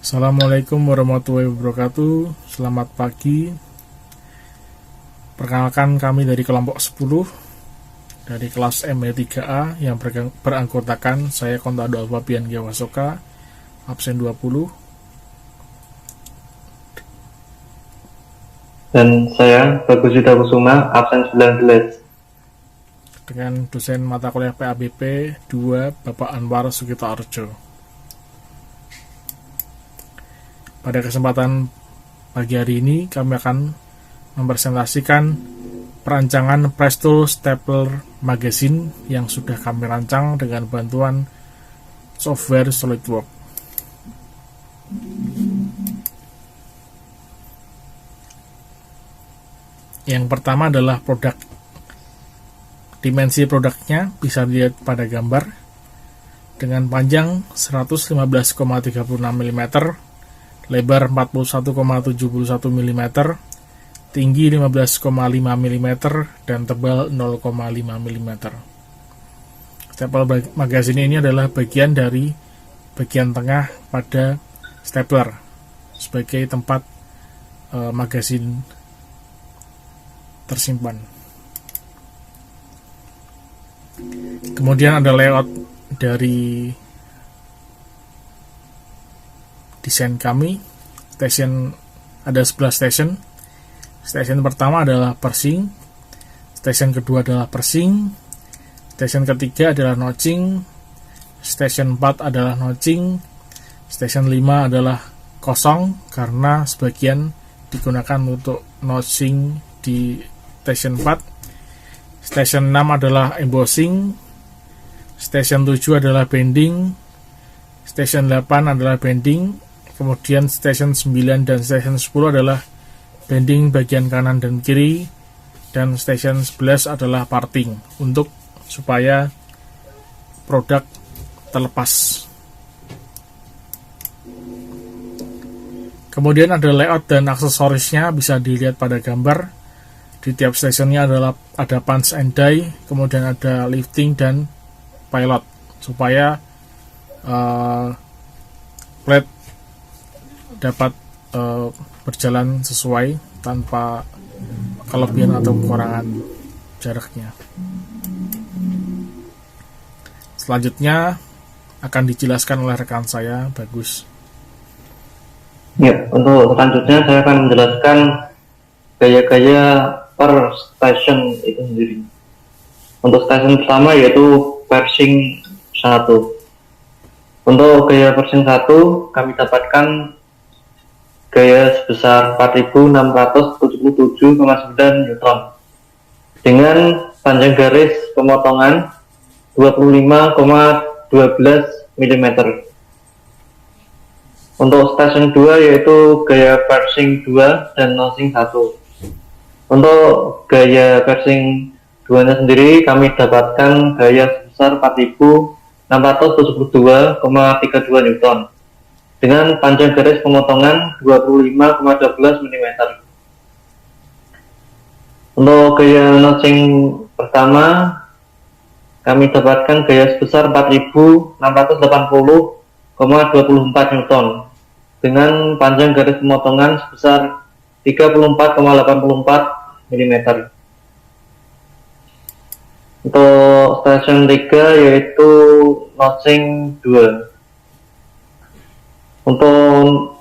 Assalamualaikum warahmatullahi wabarakatuh. Selamat pagi. Perkenalkan, kami dari kelompok 10 dari kelas ME3A yang beranggotakan saya Kontado Alfabian Giawasoka, absen 20, dan saya Bagus Yuda Kusuma, absen 19. dengan dosen mata kuliah PABP 2 Bapak Anwar Sugito Arjo. Pada kesempatan pagi hari ini kami akan mempresentasikan perancangan Prestool Stapler Magazine yang sudah kami rancang dengan bantuan software SolidWorks. Yang pertama adalah produk. Dimensi produknya bisa dilihat pada gambar dengan panjang 115,36 mm, lebar 41,71 mm, tinggi 15,5 mm, dan tebal 0,5 mm. Stapler magazine ini adalah bagian dari bagian tengah pada stapler sebagai tempat magazine tersimpan. Kemudian ada layout dari desain kami. Ada 11 station. Station pertama adalah pursing, station kedua adalah pursing, station ketiga adalah notching, station 4 adalah notching, station 5 adalah kosong karena sebagian digunakan untuk notching di station 4. Station 6 adalah embossing, station 7 adalah bending, station 8 adalah bending, kemudian station 9 dan station 10 adalah bending bagian kanan dan kiri, dan station 11 adalah parting untuk supaya produk terlepas. Kemudian ada layout dan aksesorisnya bisa dilihat pada gambar. Di tiap stationnya ada punch and die, kemudian ada lifting dan pilot supaya plate dapat berjalan sesuai tanpa kelebihan atau kekurangan jaraknya. Selanjutnya akan dijelaskan oleh rekan saya, Bagus. Ya, untuk selanjutnya saya akan menjelaskan gaya-gaya per station itu sendiri. Untuk station pertama yaitu pursing 1. Untuk gaya pursing 1 kami dapatkan gaya sebesar 4677,9 Newton dengan panjang garis pemotongan 25,12 mm. Untuk station 2 yaitu gaya pursing 2 dan notching 1. Untuk gaya pursing 2-nya sendiri kami dapatkan gaya sebesar 4672,32 Newton dengan panjang garis pemotongan 25,12 mm. Untuk gaya notching pertama kami dapatkan gaya sebesar 4680,24 Newton dengan panjang garis pemotongan sebesar 34,84 mm. Untuk station 3 yaitu notching 2. Untuk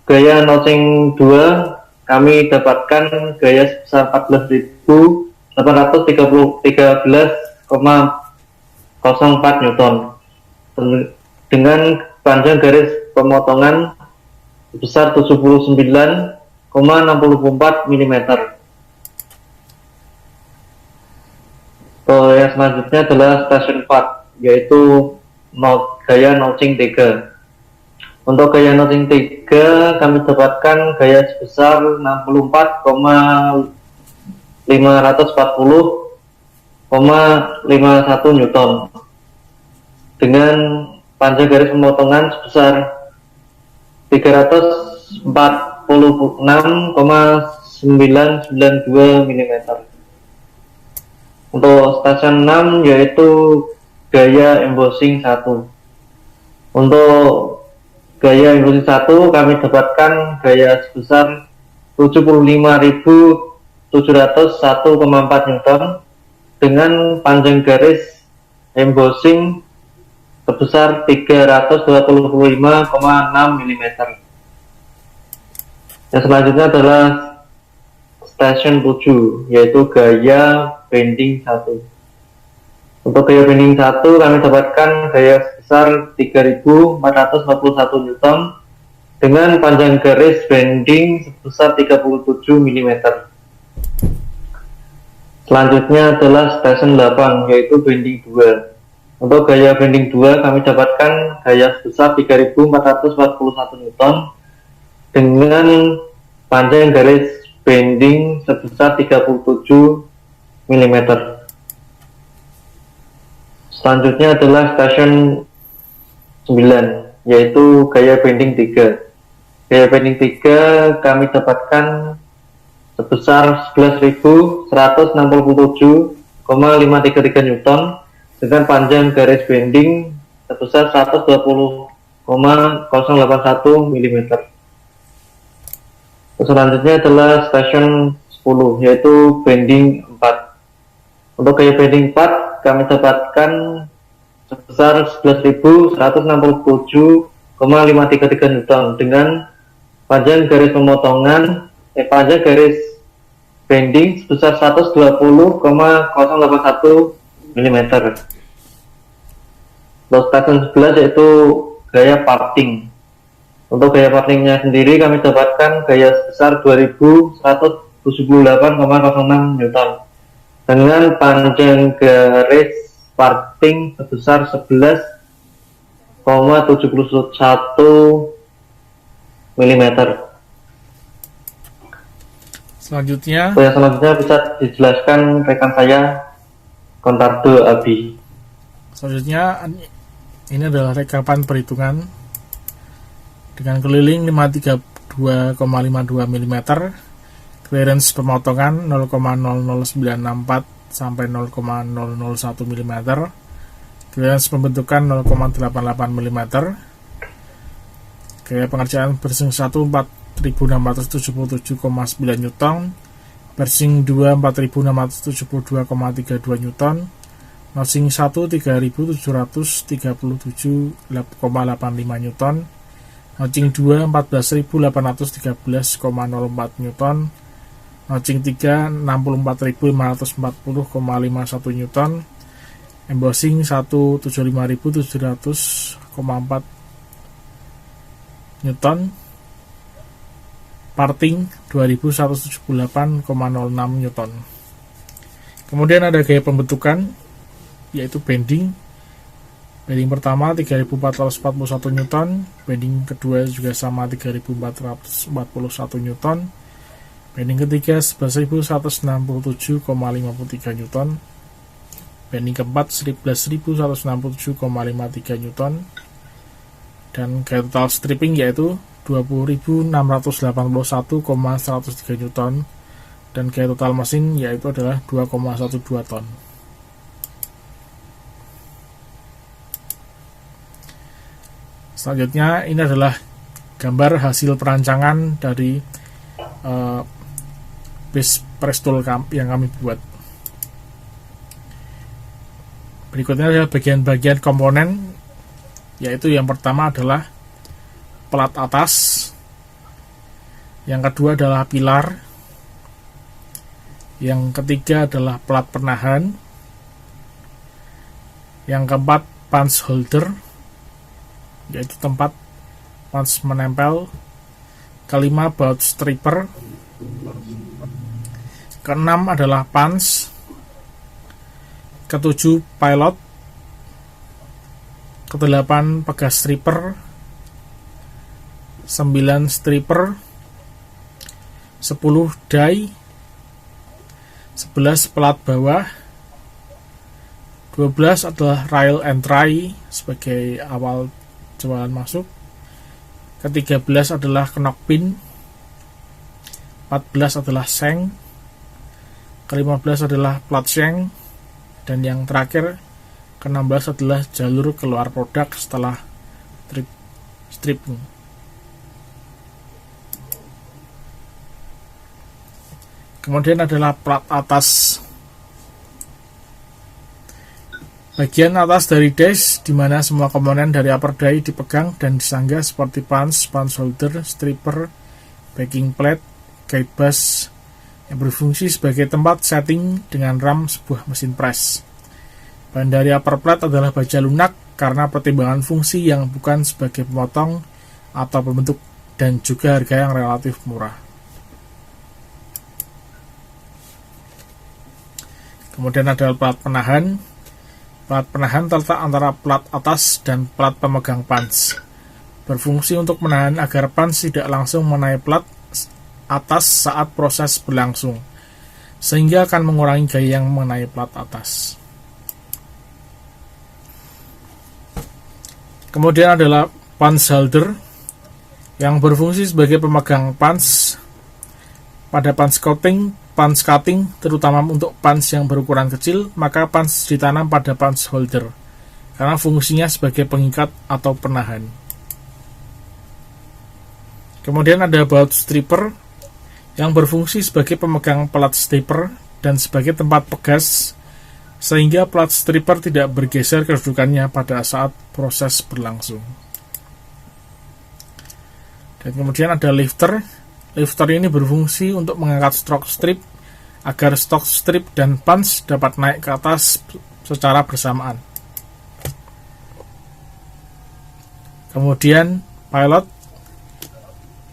gaya notching 2 kami dapatkan gaya sebesar 14.813,04 Newton dengan panjang garis pemotongan sebesar 79,64 mm. Yang selanjutnya adalah station 4 yaitu gaya notching 3. Untuk gaya notching 3 kami dapatkan gaya sebesar 64,540,51 Newton dengan panjang garis pemotongan sebesar 346,992 mm. Untuk station 6 yaitu gaya embossing 1. Untuk gaya impulsi 1 kami dapatkan gaya sebesar 75.701,4 Newton dengan panjang garis embossing sebesar 325,6 mm. Yang selanjutnya adalah station 7, yaitu gaya bending 1. Untuk gaya bending 1 kami dapatkan gaya sebesar 3.441 Newton dengan panjang garis bending sebesar 37 mm. Selanjutnya adalah station 8, yaitu bending 2. Untuk gaya bending 2 kami dapatkan gaya sebesar 3.441 Newton dengan panjang garis bending sebesar 37 mm. Selanjutnya adalah station 9, yaitu gaya bending 3. Gaya bending 3 kami dapatkan sebesar 11.167,533 Newton dengan panjang garis bending sebesar 120,081 mm. Selanjutnya adalah station 10, yaitu bending 4. Untuk gaya bending 4 kami dapatkan sebesar 11.167,533 Newton dengan panjang garis pemotongan panjang garis bending sebesar 120,081 mm. Untuk station 11 yaitu gaya parting. Untuk gaya partingnya sendiri kami dapatkan gaya sebesar 2.178,06 Newton dengan panjang garis parting sebesar 11,71 mm. Selanjutnya, yang selanjutnya bisa dijelaskan rekan saya, Kontardo Abi. Selanjutnya ini adalah rekapan perhitungan dengan keliling 532,52 mm, clearance pemotongan 0,00964 sampai 0,001 mm, clearance pembentukan 0,88 mm, gaya pengerjaan bersing 1 4.677,9 Newton, bersing 2 4.672,32 Newton, nosing 1 3.737,85 Newton, notching 2 14.813,04 Newton, notching 3 64.540,51 Newton, embossing 1 75.700,4 Newton, parting 2178,06 Newton. Kemudian ada gaya pembentukan, yaitu bending. Bending pertama 3.441 Newton, bending kedua juga sama 3.441 Newton, bending ketiga 11.167,53 Newton, bending keempat 11.167,53 Newton, dan gaya total stripping yaitu 20.681,103 Newton, dan gaya total mesin yaitu adalah 2,12 ton. Selanjutnya ini adalah gambar hasil perancangan dari base press tool yang kami buat. Berikutnya adalah bagian-bagian komponen, yaitu yang pertama adalah plat atas, yang kedua adalah pilar, yang ketiga adalah plat penahan, yang keempat punch holder, yaitu tempat punch menempel, kelima baut stripper, keenam adalah punch, ketujuh pilot, kedelapan pegas stripper, 9 stripper, 10 die, 11 pelat bawah, 12 adalah rail and try sebagai awal jawalan masuk, ke-13 adalah knock pin, 14 adalah shank, ke-15 adalah plat shank, dan yang terakhir ke-16 adalah jalur keluar produk setelah trip stripping. Kemudian adalah plat atas. Bagian atas dari dash, di mana semua komponen dari upper die dipegang dan disanggah seperti punch holder, stripper, backing plate, guide bus, yang berfungsi sebagai tempat setting dengan RAM sebuah mesin press. Bahan dari upper plate adalah baja lunak karena pertimbangan fungsi yang bukan sebagai pemotong atau pembentuk, dan juga harga yang relatif murah. Kemudian adalah plat penahan. Plat penahan terletak antara plat atas dan plat pemegang punch. Berfungsi untuk menahan agar punch tidak langsung mengenai plat atas saat proses berlangsung, sehingga akan mengurangi gaya yang mengenai plat atas. Kemudian adalah punch holder yang berfungsi sebagai pemegang punch pada punch cutting, terutama untuk punch yang berukuran kecil, maka punch ditanam pada punch holder karena fungsinya sebagai pengikat atau penahan. Kemudian ada bolt stripper yang berfungsi sebagai pemegang plat stripper dan sebagai tempat pegas, sehingga plat stripper tidak bergeser kedudukannya pada saat proses berlangsung. Dan kemudian ada lifter. Lifter ini berfungsi untuk mengangkat stroke strip agar stroke strip dan punch dapat naik ke atas secara bersamaan. Kemudian pilot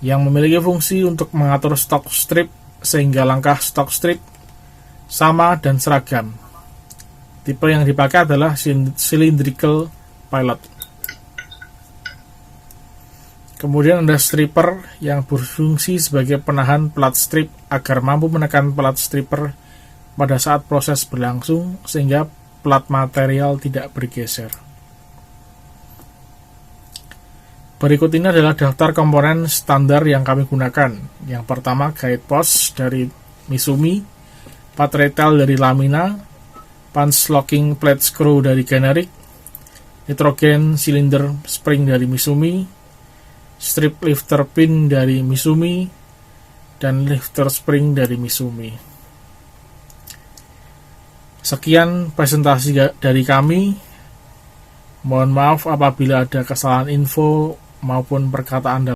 yang memiliki fungsi untuk mengatur stroke strip sehingga langkah stroke strip sama dan seragam. Tipe yang dipakai adalah cylindrical pilot. Kemudian ada stripper yang berfungsi sebagai penahan plat strip agar mampu menekan plat stripper pada saat proses berlangsung sehingga plat material tidak bergeser. Berikut ini adalah daftar komponen standar yang kami gunakan. Yang pertama, guide post dari Misumi, pad retail dari Lamina, punch locking plate screw dari Generic, nitrogen cylinder spring dari Misumi, strip lifter pin dari Misumi, dan lifter spring dari Misumi. Sekian presentasi dari kami. Mohon maaf apabila ada kesalahan info maupun perkataan